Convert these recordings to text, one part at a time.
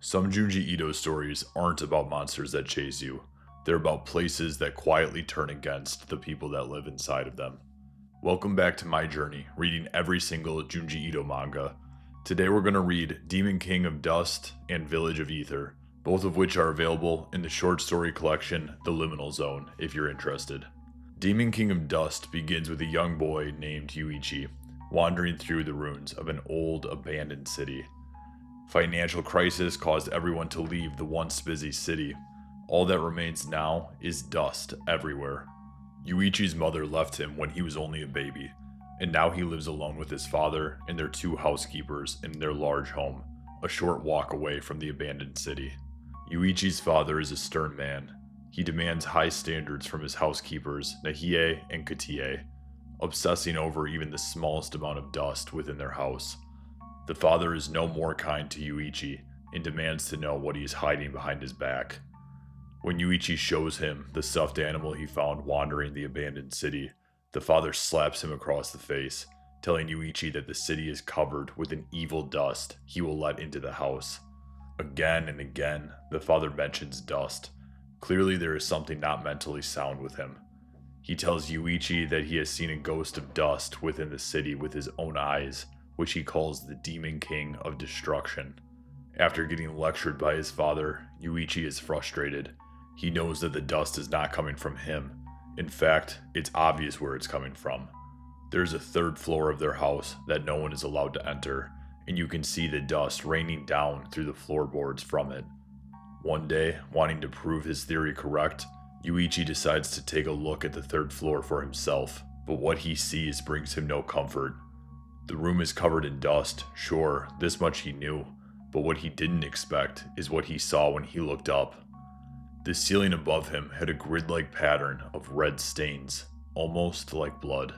Some Junji Ito stories aren't about monsters that chase you. They're about places that quietly turn against the people that live inside of them. Welcome back to my journey, reading every single Junji Ito manga. Today we're going to read Demon King of Dust and Village of Ether, both of which are available in the short story collection The Liminal Zone if you're interested. Demon King of Dust begins with a young boy named Yuichi, wandering through the ruins of an old abandoned city. Financial crisis caused everyone to leave the once busy city. All that remains now is dust everywhere. Yuichi's mother left him when he was only a baby, and now he lives alone with his father and their two housekeepers in their large home, a short walk away from the abandoned city. Yuichi's father is a stern man. He demands high standards from his housekeepers, Nahie and Katie, obsessing over even the smallest amount of dust within their house. The father is no more kind to Yuichi and demands to know what he is hiding behind his back. When Yuichi shows him the stuffed animal he found wandering the abandoned city, the father slaps him across the face, telling Yuichi that the city is covered with an evil dust he will let into the house. Again and again, the father mentions dust. Clearly there is something not mentally sound with him. He tells Yuichi that he has seen a ghost of dust within the city with his own eyes, which he calls the Demon King of Destruction. After getting lectured by his father, Yuichi is frustrated. He knows that the dust is not coming from him. In fact, it's obvious where it's coming from. There's a third floor of their house that no one is allowed to enter, and you can see the dust raining down through the floorboards from it. One day, wanting to prove his theory correct, Yuichi decides to take a look at the third floor for himself, but what he sees brings him no comfort. The room is covered in dust, sure, this much he knew, but what he didn't expect is what he saw when he looked up. The ceiling above him had a grid-like pattern of red stains, almost like blood.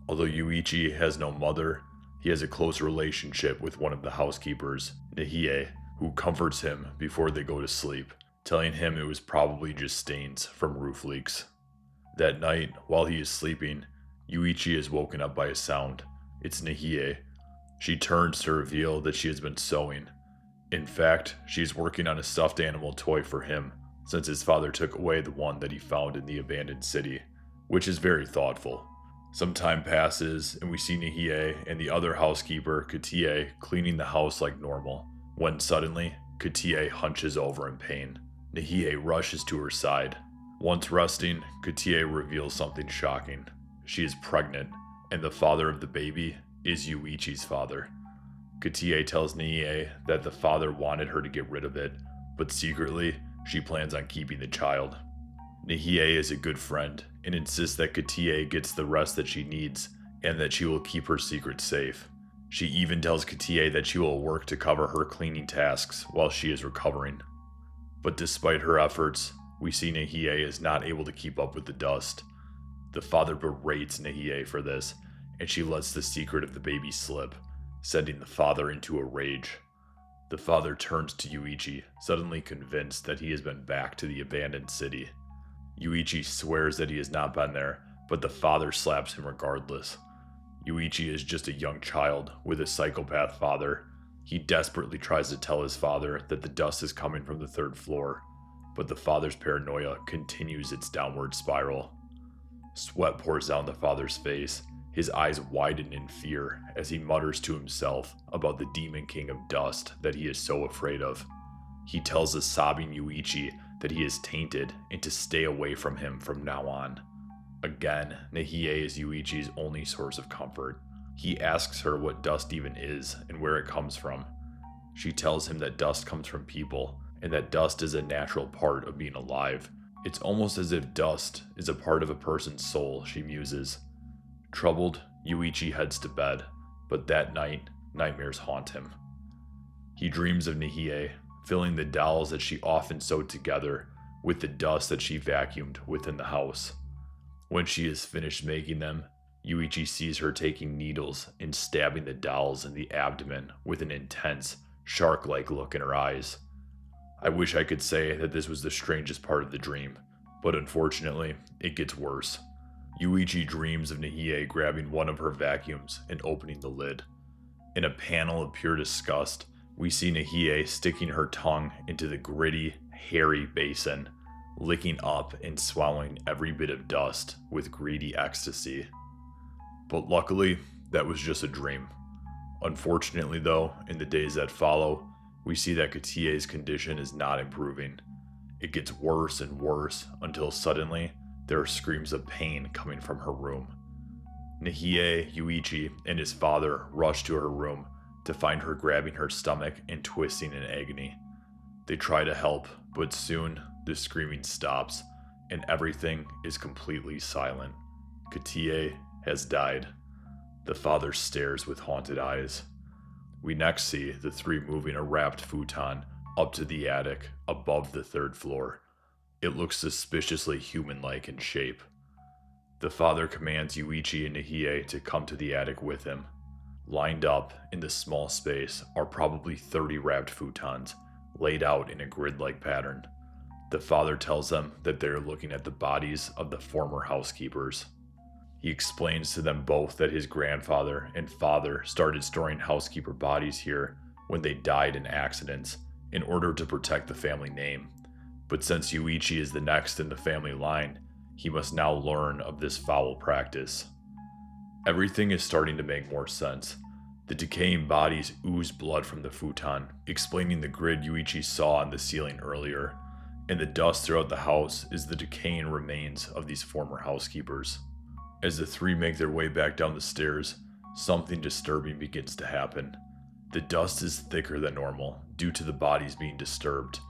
Although Yuichi has no mother, he has a close relationship with one of the housekeepers, Nahie, who comforts him before they go to sleep, telling him it was probably just stains from roof leaks. That night, while he is sleeping, Yuichi is woken up by a sound. It's Nahie. She turns to reveal that she has been sewing. In fact, she is working on a stuffed animal toy for him, since his father took away the one that he found in the abandoned city, which is very thoughtful. Some time passes, and we see Nahie and the other housekeeper, Katie, cleaning the house like normal, when suddenly, Katie hunches over in pain. Nahie rushes to her side. Once resting, Katie reveals something shocking. She is pregnant, and the father of the baby is Yuichi's father. Katie tells Nahie that the father wanted her to get rid of it, but secretly, she plans on keeping the child. Nahie is a good friend and insists that Katie gets the rest that she needs and that she will keep her secret safe. She even tells Katie that she will work to cover her cleaning tasks while she is recovering. But despite her efforts, we see Nahie is not able to keep up with the dust. The father berates Nahie for this, and she lets the secret of the baby slip, sending the father into a rage. The father turns to Yuichi, suddenly convinced that he has been back to the abandoned city. Yuichi swears that he has not been there, but the father slaps him regardless. Yuichi is just a young child with a psychopath father. He desperately tries to tell his father that the dust is coming from the third floor, but the father's paranoia continues its downward spiral. Sweat pours down the father's face. His eyes widen in fear as he mutters to himself about the Demon King of Dust that he is so afraid of. He tells the sobbing Yuichi that he is tainted and to stay away from him from now on. Again, Nahie is Yuichi's only source of comfort. He asks her what dust even is and where it comes from. She tells him that dust comes from people and that dust is a natural part of being alive. It's almost as if dust is a part of a person's soul, she muses. Troubled, Yuichi heads to bed, but that night, nightmares haunt him. He dreams of Nahie, filling the dolls that she often sewed together with the dust that she vacuumed within the house. When she is finished making them, Yuichi sees her taking needles and stabbing the dolls in the abdomen with an intense, shark-like look in her eyes. I wish I could say that this was the strangest part of the dream, but unfortunately, it gets worse. Yuichi dreams of Nahie grabbing one of her vacuums and opening the lid. In a panel of pure disgust, We see Nahie sticking her tongue into the gritty, hairy basin, licking up and swallowing every bit of dust with greedy ecstasy. But luckily, that was just a dream. Unfortunately, though, in the days that follow, we see that Katie's condition is not improving. It gets worse and worse until suddenly there are screams of pain coming from her room. Nahie, Yuichi, and his father rush to her room to find her grabbing her stomach and twisting in agony. They try to help, but soon the screaming stops and everything is completely silent. Katie has died. The father stares with haunted eyes. We next see the three moving a wrapped futon up to the attic above the third floor. It looks suspiciously human-like in shape. The father commands Yuichi and Nahie to come to the attic with him. Lined up in the small space are probably 30 wrapped futons, laid out in a grid-like pattern. The father tells them that they are looking at the bodies of the former housekeepers. He explains to them both that his grandfather and father started storing housekeeper bodies here when they died in accidents in order to protect the family name. But since Yuichi is the next in the family line, he must now learn of this foul practice. Everything is starting to make more sense. The decaying bodies ooze blood from the futon, explaining the grid Yuichi saw on the ceiling earlier, and the dust throughout the house is the decaying remains of these former housekeepers. As the three make their way back down the stairs, something disturbing begins to happen. The dust is thicker than normal due to the bodies being disturbed,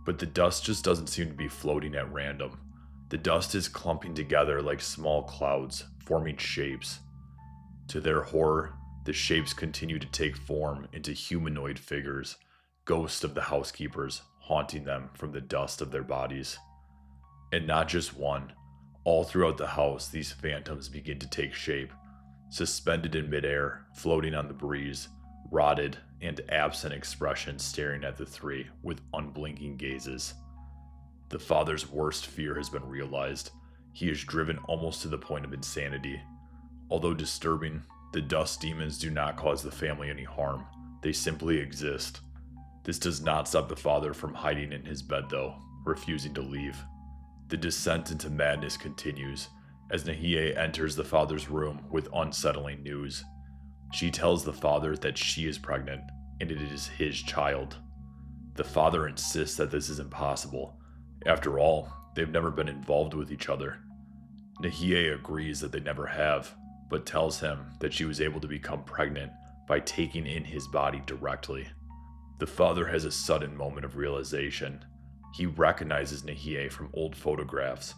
but the dust just doesn't seem to be floating at random. The dust is clumping together like small clouds, forming shapes. To their horror, the shapes continue to take form into humanoid figures, ghosts of the housekeepers, haunting them from the dust of their bodies. And not just one. All throughout the house, these phantoms begin to take shape, suspended in midair, floating on the breeze, rotted and absent expressions staring at the three with unblinking gazes. The father's worst fear has been realized. He is driven almost to the point of insanity. Although disturbing, the dust demons do not cause the family any harm. They simply exist. This does not stop the father from hiding in his bed though, refusing to leave. The descent into madness continues as Nahie enters the father's room with unsettling news. She tells the father that she is pregnant and it is his child. The father insists that this is impossible. After all, they've never been involved with each other. Nahie agrees that they never have, but tells him that she was able to become pregnant by taking in his body directly. The father has a sudden moment of realization. He recognizes Nahie from old photographs.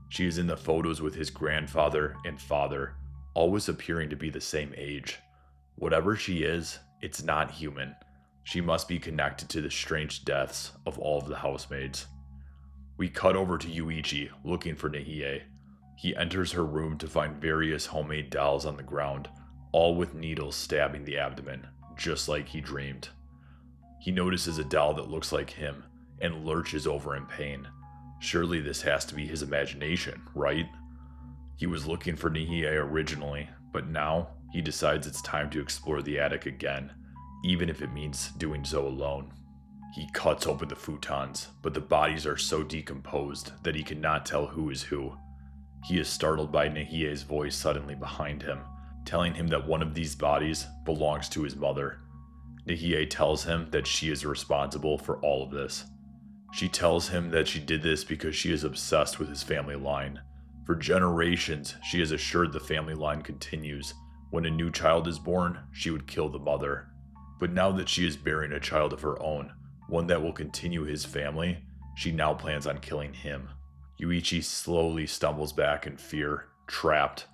She is in the photos with his grandfather and father, always appearing to be the same age. Whatever she is, it's not human. She must be connected to the strange deaths of all of the housemaids. We cut over to Yuichi looking for Nahie. He enters her room to find various homemade dolls on the ground, all with needles stabbing the abdomen, just like he dreamed. He notices a doll that looks like him and lurches over in pain. Surely this has to be his imagination, right? He was looking for Nahie originally, but now he decides it's time to explore the attic again, even if it means doing so alone. He cuts open the futons, but the bodies are so decomposed that he cannot tell who is who. He is startled by Nahie's voice suddenly behind him, telling him that one of these bodies belongs to his mother. Nahie tells him that she is responsible for all of this. She tells him that she did this because she is obsessed with his family line. For generations, she has assured the family line continues. When a new child is born, she would kill the mother. But now that she is bearing a child of her own, one that will continue his family, she now plans on killing him. Yuichi slowly stumbles back in fear, trapped.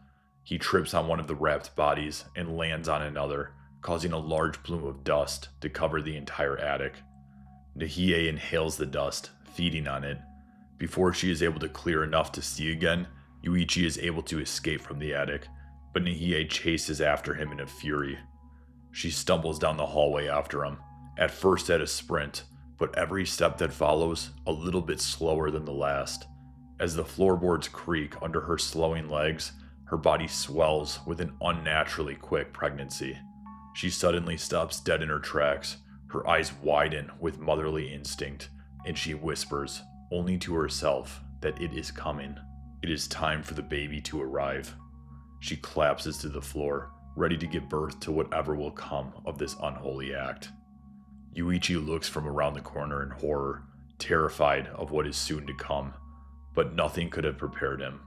He trips on one of the wrapped bodies and lands on another, causing a large plume of dust to cover the entire attic. Nahie inhales the dust, feeding on it. Before she is able to clear enough to see again, Yuichi is able to escape from the attic, but Nahie chases after him in a fury. She stumbles down the hallway after him, at first at a sprint, but every step that follows a little bit slower than the last. As the floorboards creak under her slowing legs, her body swells with an unnaturally quick pregnancy. She suddenly stops dead in her tracks, Her eyes widen with motherly instinct, and she whispers, only to herself, that it is coming. It is time for the baby to arrive. She collapses to the floor, ready to give birth to whatever will come of this unholy act. Yuichi looks from around the corner in horror, terrified of what is soon to come, but nothing could have prepared him.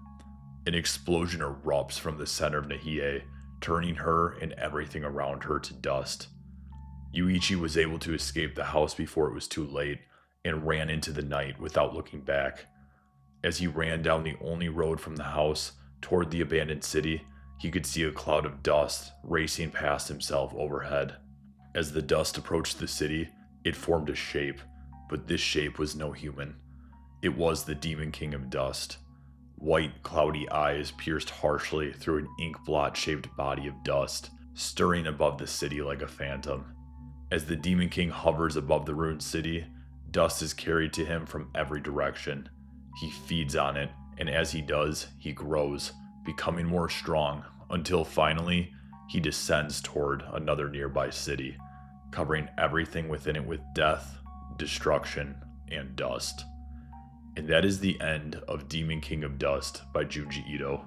An explosion erupts from the center of Nahie, turning her and everything around her to dust. Yuichi was able to escape the house before it was too late, and ran into the night without looking back. As he ran down the only road from the house toward the abandoned city, he could see a cloud of dust racing past himself overhead. As the dust approached the city, it formed a shape, but this shape was no human. It was the Demon King of Dust. White, cloudy eyes pierced harshly through an ink blot-shaped body of dust, stirring above the city like a phantom. As the Demon King hovers above the ruined city, dust is carried to him from every direction. He feeds on it, and as he does, he grows, becoming more strong, until finally, he descends toward another nearby city, covering everything within it with death, destruction, and dust. And that is the end of Demon King of Dust by Junji Ito.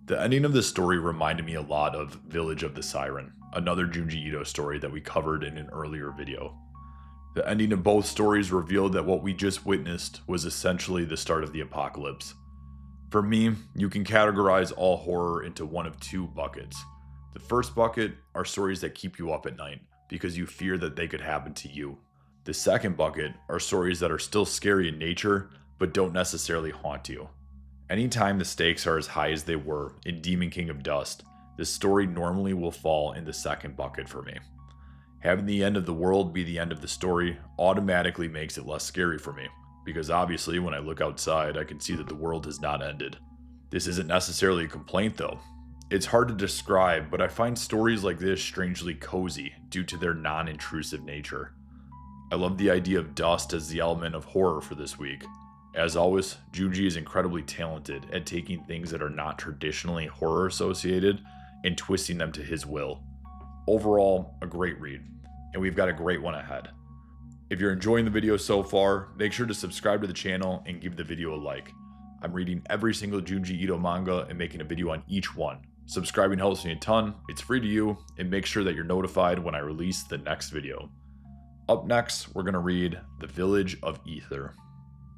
The ending of this story reminded me a lot of Village of the Siren, another Junji Ito story that we covered in an earlier video. The ending of both stories revealed that what we just witnessed was essentially the start of the apocalypse. For me, you can categorize all horror into one of two buckets. The first bucket are stories that keep you up at night because you fear that they could happen to you. The second bucket are stories that are still scary in nature, but don't necessarily haunt you. Anytime the stakes are as high as they were in Demon King of Dust, the story normally will fall in the second bucket for me. Having the end of the world be the end of the story automatically makes it less scary for me, because obviously when I look outside I can see that the world has not ended. This isn't necessarily a complaint though. It's hard to describe, but I find stories like this strangely cozy due to their non-intrusive nature. I love the idea of dust as the element of horror for this week. As always, Junji is incredibly talented at taking things that are not traditionally horror associated and twisting them to his will. Overall, a great read, and we've got a great one ahead. If you're enjoying the video so far, make sure to subscribe to the channel and give the video a like. I'm reading every single Junji Ito manga and making a video on each one. Subscribing helps me a ton, it's free to you, and make sure that you're notified when I release the next video. Up next, we're going to read The Village of Ether.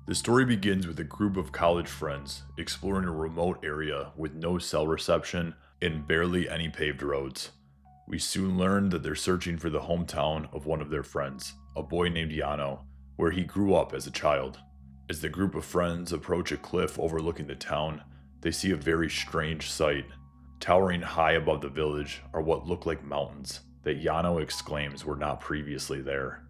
The story begins with a group of college friends exploring a remote area with no cell reception and barely any paved roads. We soon learn that they're searching for the hometown of one of their friends, a boy named Yano, where he grew up as a child. As the group of friends approach a cliff overlooking the town, they see a very strange sight. Towering high above the village are what look like mountains that Yano exclaims were not previously there.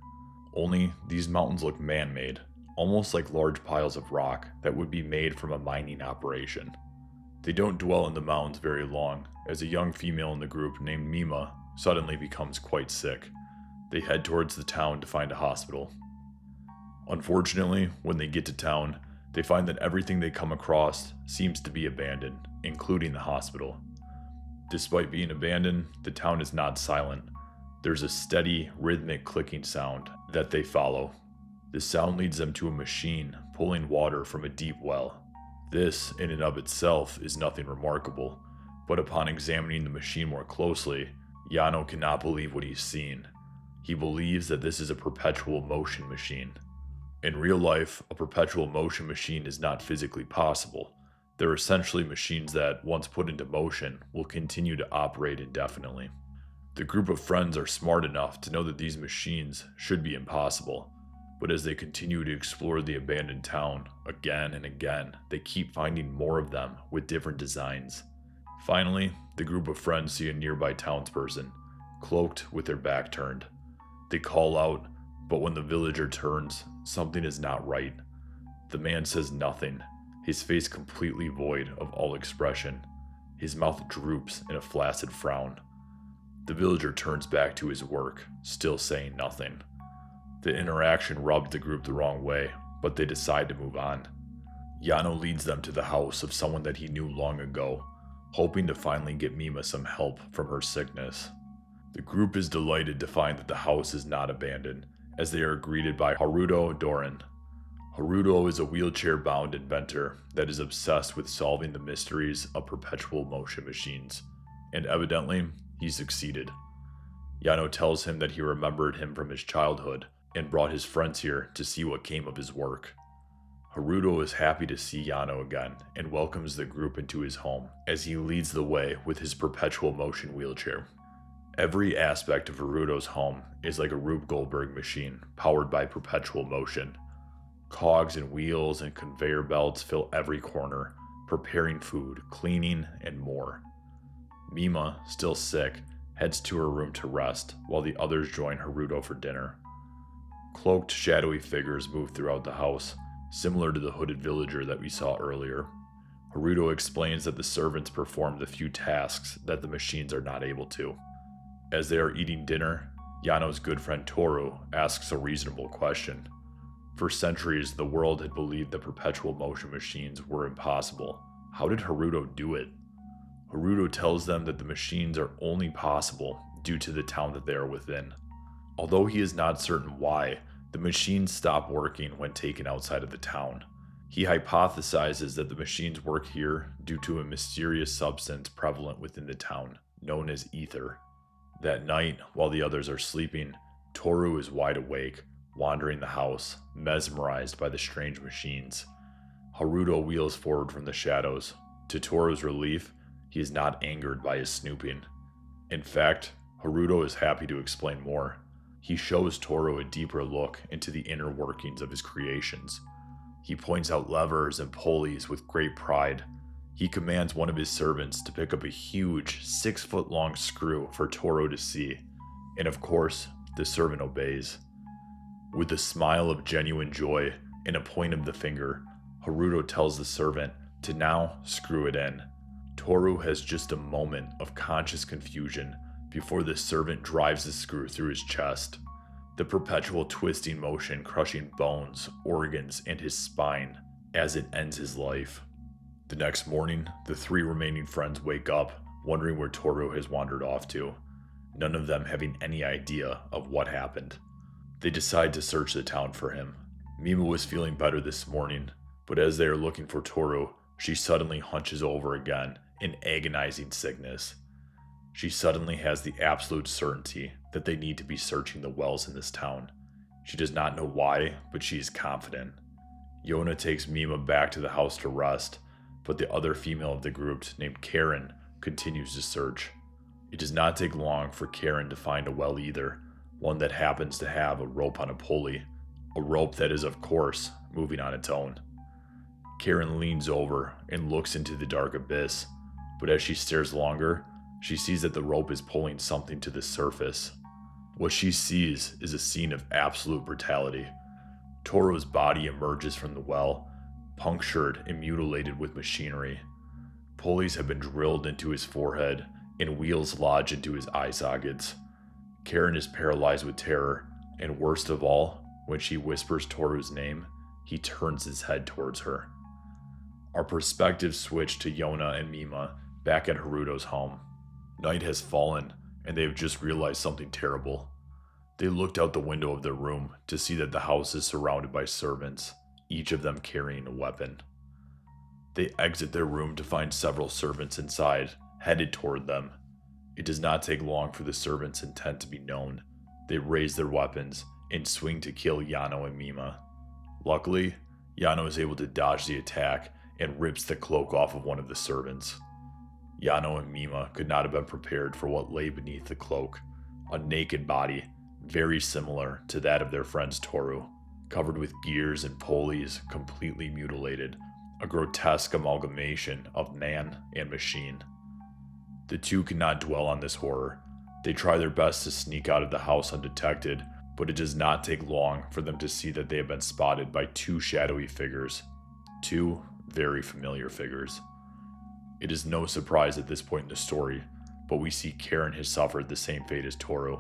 Only these mountains look man-made, almost like large piles of rock that would be made from a mining operation. They don't dwell in the mountains very long, as a young female in the group named Mima suddenly becomes quite sick. They head towards the town to find a hospital. Unfortunately, when they get to town, they find that everything they come across seems to be abandoned, including the hospital. Despite being abandoned, the town is not silent. There's a steady, rhythmic clicking sound that they follow. The sound leads them to a machine pulling water from a deep well. This, in and of itself, is nothing remarkable, but upon examining the machine more closely, Yano cannot believe what he's seen. He believes that this is a perpetual motion machine. In real life, a perpetual motion machine is not physically possible. They're essentially machines that, once put into motion, will continue to operate indefinitely. The group of friends are smart enough to know that these machines should be impossible, but as they continue to explore the abandoned town again and again, they keep finding more of them with different designs. Finally, the group of friends see a nearby townsperson, cloaked with their back turned. They call out, but when the villager turns, something is not right. The man says nothing, his face completely void of all expression. His mouth droops in a flaccid frown. The villager turns back to his work, still saying nothing. The interaction rubbed the group the wrong way, but they decide to move on. Yano leads them to the house of someone that he knew long ago, hoping to finally get Mima some help from her sickness. The group is delighted to find that the house is not abandoned, as they are greeted by Haruto Doran. Haruto is a wheelchair-bound inventor that is obsessed with solving the mysteries of perpetual motion machines, and evidently, he succeeded. Yano tells him that he remembered him from his childhood and brought his friends here to see what came of his work. Haruto is happy to see Yano again and welcomes the group into his home as he leads the way with his perpetual motion wheelchair. Every aspect of Haruto's home is like a Rube Goldberg machine powered by perpetual motion. Cogs and wheels and conveyor belts fill every corner, preparing food, cleaning, and more. Mima, still sick, heads to her room to rest while the others join Haruto for dinner. Cloaked, shadowy figures move throughout the house, similar to the hooded villager that we saw earlier. Haruto explains that the servants perform the few tasks that the machines are not able to. As they are eating dinner, Yano's good friend Toru asks a reasonable question. For centuries, the world had believed that perpetual motion machines were impossible. How did Haruto do it? Haruto tells them that the machines are only possible due to the town that they are within. Although he is not certain why, the machines stop working when taken outside of the town. He hypothesizes that the machines work here due to a mysterious substance prevalent within the town, known as ether. That night, while the others are sleeping, Toru is wide awake, wandering the house, mesmerized by the strange machines. Haruto wheels forward from the shadows. To Toru's relief, he is not angered by his snooping. In fact, Haruto is happy to explain more. He shows Toru a deeper look into the inner workings of his creations. He points out levers and pulleys with great pride. He commands one of his servants to pick up a huge 6-foot-long screw for Toru to see, and of course, the servant obeys. With a smile of genuine joy and a point of the finger, Haruto tells the servant to now screw it in. Toru has just a moment of conscious confusion before the servant drives the screw through his chest, the perpetual twisting motion crushing bones, organs, and his spine as it ends his life. The next morning, the 3 remaining friends wake up, wondering where Toru has wandered off to, none of them having any idea of what happened. They decide to search the town for him. Mima was feeling better this morning, but as they are looking for Toru, she suddenly hunches over again in agonizing sickness. She suddenly has the absolute certainty that they need to be searching the wells in this town. She does not know why, but she is confident. Yona takes Mima back to the house to rest, but the other female of the group, named Karen, continues to search. It does not take long for Karen to find a well either, one that happens to have a rope on a pulley, a rope that is, of course, moving on its own. Karen leans over and looks into the dark abyss, but as she stares longer, she sees that the rope is pulling something to the surface. What she sees is a scene of absolute brutality. Toru's body emerges from the well, punctured and mutilated with machinery. Pulleys have been drilled into his forehead, and wheels lodge into his eye sockets. Karen is paralyzed with terror, and worst of all, when she whispers Toru's name, he turns his head towards her. Our perspectives switch to Yona and Mima back at Haruto's home. Night has fallen, and they have just realized something terrible. They looked out the window of their room to see that the house is surrounded by servants, each of them carrying a weapon. They exit their room to find several servants inside, headed toward them. It does not take long for the servants' intent to be known. They raise their weapons and swing to kill Yano and Mima. Luckily, Yano is able to dodge the attack and rips the cloak off of one of the servants. Yano and Mima could not have been prepared for what lay beneath the cloak, a naked body, very similar to that of their friends Toru, covered with gears and pulleys, completely mutilated, a grotesque amalgamation of man and machine. The two cannot dwell on this horror. They try their best to sneak out of the house undetected, but it does not take long for them to see that they have been spotted by 2 shadowy figures. 2 very familiar figures. It is no surprise at this point in the story, but we see Karen has suffered the same fate as Toru.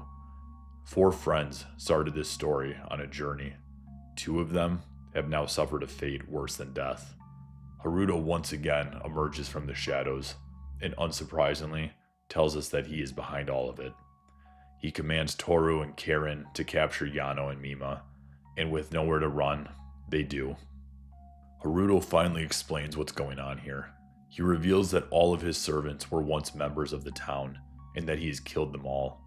4 friends started this story on a journey. 2 of them have now suffered a fate worse than death. Haruto once again emerges from the shadows, and unsurprisingly, tells us that he is behind all of it. He commands Toru and Karen to capture Yano and Mima, and with nowhere to run, they do. Haruto finally explains what's going on here. He reveals that all of his servants were once members of the town, and that he has killed them all.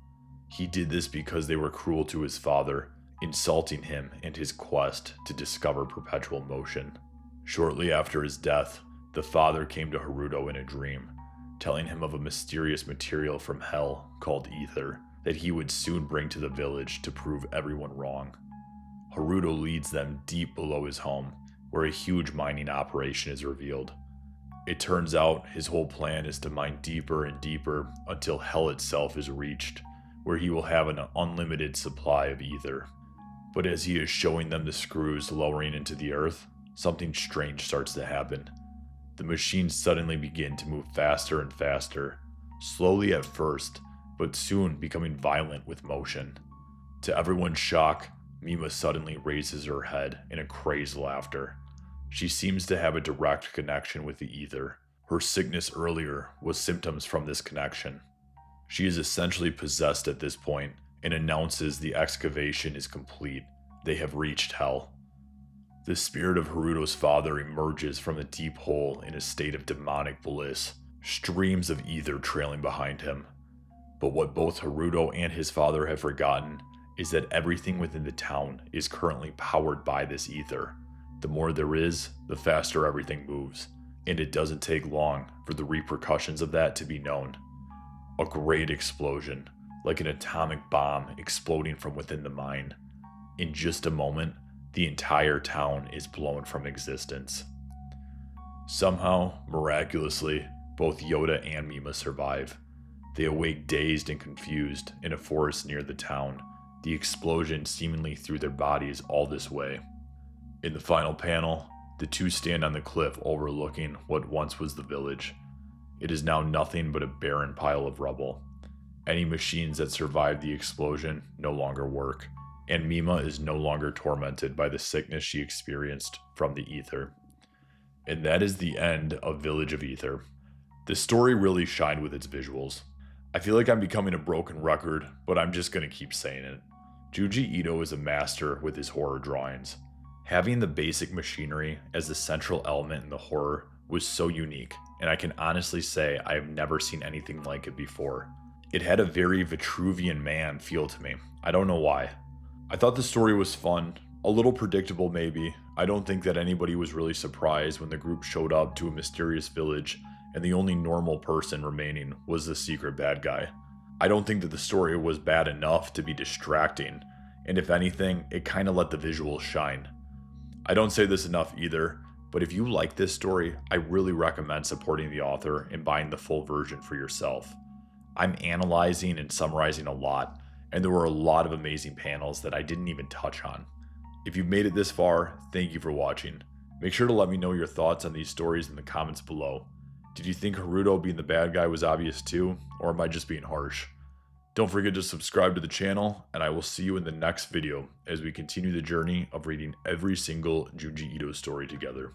He did this because they were cruel to his father, insulting him and his quest to discover perpetual motion. Shortly after his death, the father came to Haruto in a dream, telling him of a mysterious material from hell called ether that he would soon bring to the village to prove everyone wrong. Haruto leads them deep below his home, where a huge mining operation is revealed. It turns out his whole plan is to mine deeper and deeper until hell itself is reached, where he will have an unlimited supply of ether. But as he is showing them the screws lowering into the earth, something strange starts to happen. The machines suddenly begin to move faster and faster, slowly at first, but soon becoming violent with motion. To everyone's shock, Mima suddenly raises her head in a crazed laughter. She seems to have a direct connection with the ether. Her sickness earlier was symptoms from this connection. She is essentially possessed at this point and announces the excavation is complete. They have reached hell. The spirit of Haruto's father emerges from the deep hole in a state of demonic bliss, streams of ether trailing behind him. But what both Haruto and his father have forgotten is that everything within the town is currently powered by this ether. The more there is, the faster everything moves, and it doesn't take long for the repercussions of that to be known. A great explosion, like an atomic bomb exploding from within the mine. In just a moment, the entire town is blown from existence. Somehow, miraculously, both Yoda and Mima survive. They awake dazed and confused in a forest near the town, the explosion seemingly threw their bodies all this way. In the final panel, the two stand on the cliff overlooking what once was the village. It is now nothing but a barren pile of rubble. Any machines that survived the explosion no longer work, and Mima is no longer tormented by the sickness she experienced from the ether. And that is the end of Village of Ether. The story really shined with its visuals. I feel like I'm becoming a broken record, but I'm just gonna keep saying it. Junji Ito is a master with his horror drawings. Having the basic machinery as the central element in the horror was so unique, and I can honestly say I have never seen anything like it before. It had a very Vitruvian Man feel to me. I don't know why. I thought the story was fun, a little predictable maybe. I don't think that anybody was really surprised when the group showed up to a mysterious village and the only normal person remaining was the secret bad guy. I don't think that the story was bad enough to be distracting, and if anything, it kind of let the visuals shine. I don't say this enough either, but if you like this story, I really recommend supporting the author and buying the full version for yourself. I'm analyzing and summarizing a lot, and there were a lot of amazing panels that I didn't even touch on. If you've made it this far, thank you for watching. Make sure to let me know your thoughts on these stories in the comments below. Did you think Haruto being the bad guy was obvious too, or am I just being harsh? Don't forget to subscribe to the channel, and I will see you in the next video as we continue the journey of reading every single Junji Ito story together.